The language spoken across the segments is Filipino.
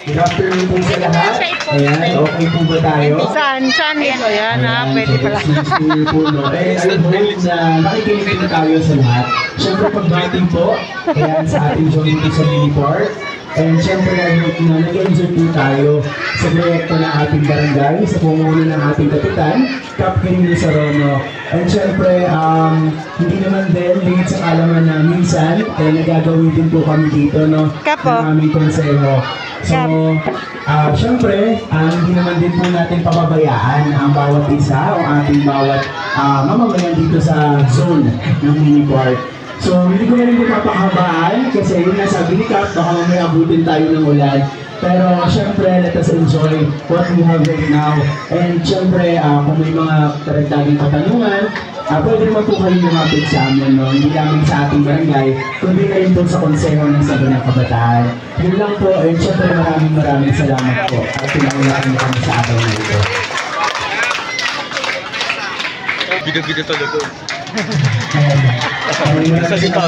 Good afternoon po sa lahat. Ayan, okay po ba tayo? Saan ito? Ayan, pwede pala. And I hope na nakikinig na tayo sa lahat. Siyempre pagdating po, ayan sa ating joint sa Mini Park. And siyempre I hope na nag-enjoy po tayo sa proyekto ng ating barangay, sa pumuno ng ating kapitan, Captain Sarono. And siyempre, hindi naman din lingit sa kalaman na minsan, nagagawin din po kami dito, no? Ng aming konseho. So, syempre, hindi naman din po natin pababayaan ang bawat isa o ating bawat mamamayan dito sa zone ng Mini Park. So, hindi ko na rin papahabaan kasi yun na sabi ni Cap, baka mamaya abutin tayo ng ulan. Pero syempre, let us enjoy what we have right now. And syempre, kung may mga karagdagang katanungan, pwede naman po kayo lumapit sa amin, no? Hindi lamang sa ating barangay, kundi na rin po sa konseho ng Sangguniang Kabataan. Yun lang po, and syempre maraming salamat po at pinangunakan niyo kami sa araw na ito. Video talaga. Salita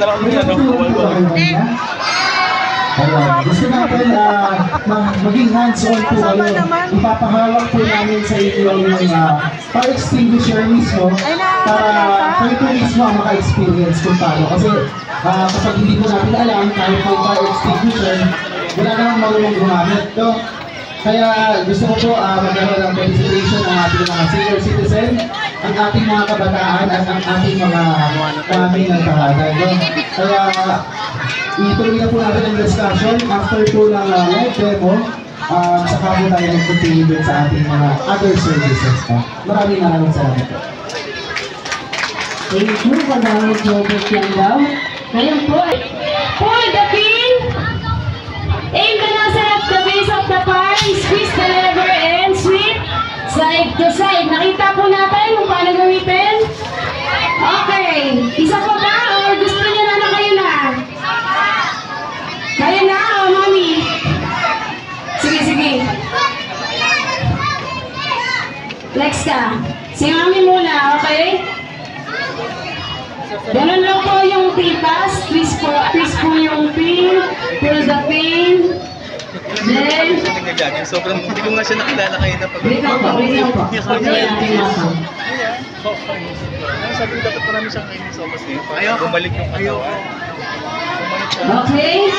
lang kami gusto natin maging hands-on po kayo. Ipapahawak po namin sa inyo yung fire extinguisher mismo para kayo po mismo maka-experience kung paano. Kasi kapag hindi po natin alam, kahit po fire extinguisher, wala naman marunong gumamit. No? Kaya gusto ko po magkaroon ng participation ng ating mga senior citizen, ang ating mga kabataan at ang ating mga main nagtahanan. No? Kaya ituloy na po natin ang discussion after po ng live demo, saka po tayo mag-continue sa ating mga other services. Maraming salamat po. Thank you, Madamit Jobert yan daw. Ngayon po, for the pin, aim the nozzle at the base of the bar, squeeze the lever and sweep side to side. Nakita po natin kung paano gamitin? Okay, isa po ba or gusto niyo na kayo na? Kaya na, mami. Sige. Next ka. Si mami muna, okay? Ganun lang po yung tipas. Twist po yung pin. Pull the pin. Then, sobrang hindi ko nga siya nakilala kayo na pag- wait lang po. Sabi ko dapat marami siyang kainis sa opas ngayon. Ayaw, bumalik yung katawan. Okay.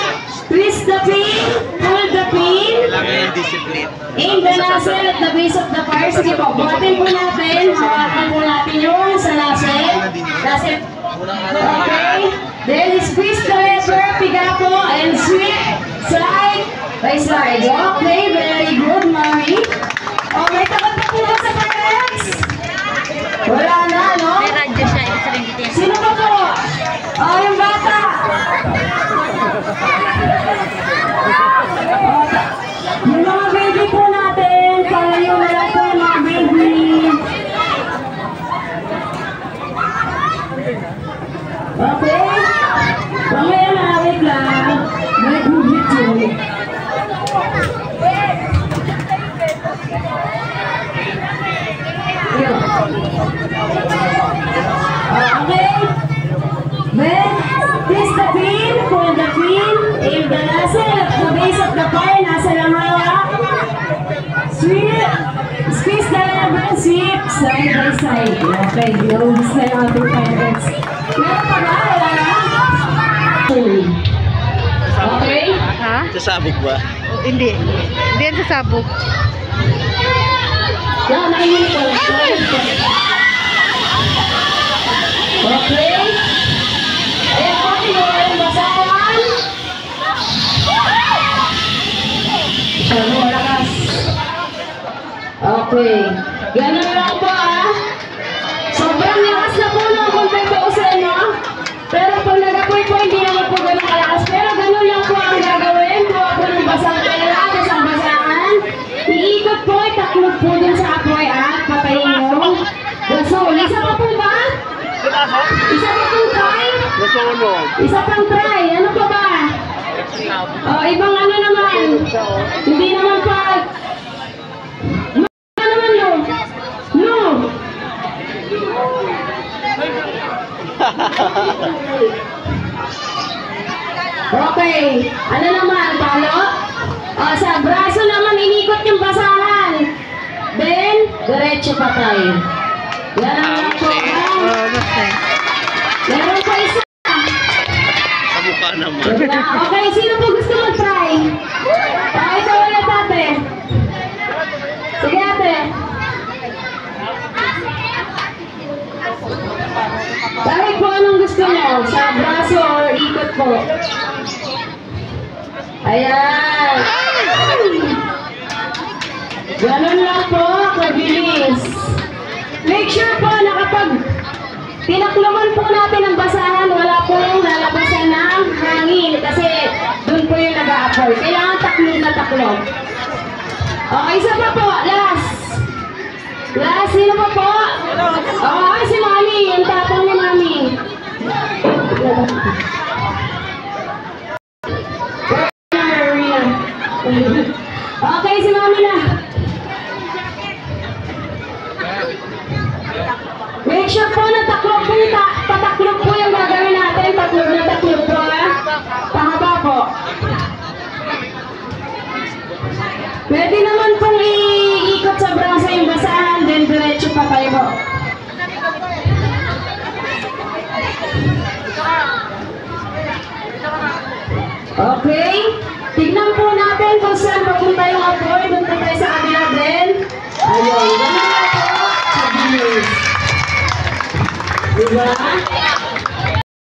Twist the pin. Pull the pin. Kailangan yung discipline. Aim the nozzle at the base of the fire. Sige po, buhatin po natin. Hawakan po natin yung sa nozzle. Okay. Then squeeze the lever, piga po, and sweep side by side. Okay, very good, mami. Oh, may takot na po ba sa parents? Wala na, no? Sino ba po? Oh, yung bata. Yung mga baby po natin, palayo na lang po yung mga baby. Okay? Mamaya na, wait lang. Nag-hubit yun. Okay? Then, twist the pin, pull the pin, aim the nozzle at the base of the fire, nasa lang hawak. Sweep, squeeze the lever, sweep, side by side. Okay, naubos na yung ating parents. Meron pa ba? Wala na? Okay? Ha? Sasabog ba? Hindi. Hindi yan sasabog. Yan, nakinig ko. Okay? Ayan po, tingnan yung basahan. Siya mo, malakas. Okay. Ganun lang po, sobrang lakas na po ng compared to sa inyo. Pero pag nag-apoy po, hindi naman po ganun kalakas. Pero ganun lang po ang gagawin. Kuha po ng basang pera, basang basahan. Iikot po, itaklog po dun sa apoy at patayin nyo. Gasol. Isa pa po ba? Isa pa pong try? Isa pang try. Ano pa ba? Ibang ano naman. Hindi naman pag... Ano naman yun? No! Okay. Ano naman? Balot? Diretso pa tayo. Yan lang po. Oh, basta. Meron pa isa. Sa mukha naman. Okay, sino po gusto mag-try? Ito ulit ate. Sige ate. Bakit po anong gusto mo? Sa braso or ikot po? Ayan. Ganun lang po, kabilis. Make sure po na kapag tinakloman po natin ang basahan, wala po yung lalabasan ng hangin kasi dun po yung nag-a-afford. Kailangan taklog na taklog. Okay, isa pa po, last. Last, sino pa po? Okay, si Mami, yung tapang ni Mami. Okay, si Mami na. Make sure po na taklog po, pataklog po yung gagawin natin. Taklog na taklog po, ha? Pahaba po. Pwede naman pong iikot sa braso yung basahan, then diretso pa kayo po. Okay? Tignan po natin kung saan papunta yung apoy. Doon po tayo sa kabila din. Ayun, ganun na po. Sa bilis. Diba?